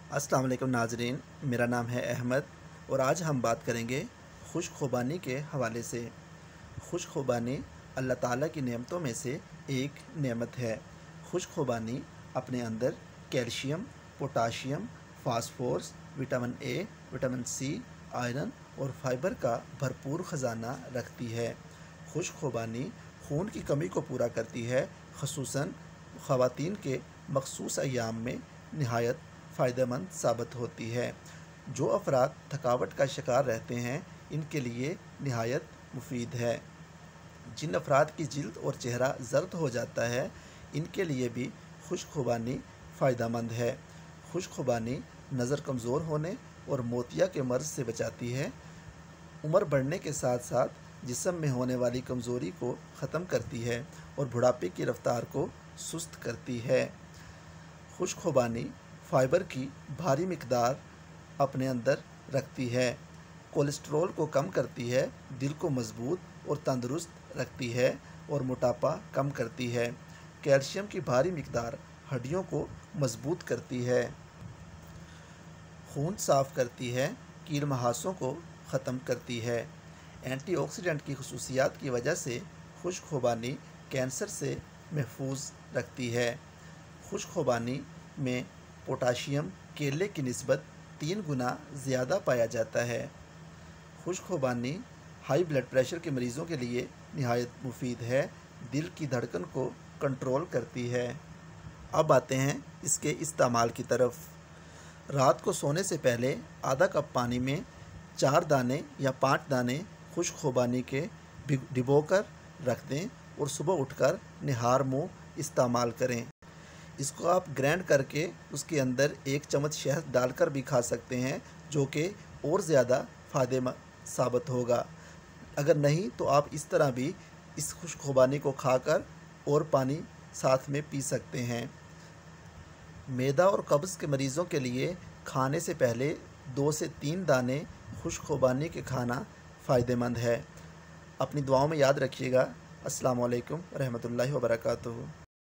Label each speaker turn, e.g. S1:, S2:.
S1: अस्सलाम वालेकुम नाजरीन, मेरा नाम है अहमद और आज हम बात करेंगे खुश्क खुबानी के हवाले से। खुश्क खुबानी अल्लाह ताला की नेमतों में से एक नेमत है। खुश्क खुबानी अपने अंदर calcium, potassium, phosphorus, vitamin A, vitamin C, iron और फाइबर का भरपूर ख़जाना रखती है। खुश्क खुबानी खून की कमी को पूरा करती है, ख़ुसूसन ख़वातीन के मखसूस अय्याम में नहायत फ़ायदेमंद साबित होती है। जो अफराद थकावट का शिकार रहते हैं, इनके लिए नहायत मुफीद है। जिन अफराद की जिल्द और चेहरा ज़र्द हो जाता है, इनके लिए भी खुश्क खुबानी फ़ायदेमंद है। खुश्क खुबानी नज़र कमज़ोर होने और मोतिया के मर्ज़ से बचाती है। उम्र बढ़ने के साथ साथ जिस्म में होने वाली कमज़ोरी को ख़त्म करती है और बुढ़ापे की रफ्तार को सुस्त करती है। खुश्क खुबानी फ़ाइबर की भारी मिक़दार अपने अंदर रखती है, कोलेस्ट्रॉल को कम करती है, दिल को मज़बूत और तंदुरुस्त रखती है और मोटापा कम करती है। कैल्शियम की भारी मिक़दार हड्डियों को मज़बूत करती है, खून साफ़ करती है, कील महासों को ख़त्म करती है। एंटीऑक्सीडेंट की खसूसियात की वजह से खुश्क खुबानी कैंसर से महफूज रखती है। खुश्क खुबानी में पोटाशियम केले की निस्बत 3 गुना ज़्यादा पाया जाता है। खुश्क खुबानी हाई ब्लड प्रेशर के मरीज़ों के लिए नहायत मुफीद है, दिल की धड़कन को कंट्रोल करती है। अब आते हैं इसके इस्तेमाल की तरफ। रात को सोने से पहले आधा कप पानी में 4 दाने या 5 दाने खुश्क खुबानी के डिबोकर रख दें और सुबह उठकर निहार मुँह इस्तेमाल करें। इसको आप ग्राइंड करके उसके अंदर 1 चम्मच शहद डालकर भी खा सकते हैं, जो कि और ज़्यादा फ़ायदेमंद साबित होगा। अगर नहीं तो आप इस तरह भी इस खुश्क खुबानी को खाकर और पानी साथ में पी सकते हैं। मैदा और कब्ज़ के मरीज़ों के लिए खाने से पहले 2 से 3 दाने खुश्क खुबानी के खाना फ़ायदेमंद है। अपनी दुआओं में याद रखिएगा। अस्सलामु अलैकुम रहमतुल्लाहि व बरकातुहू।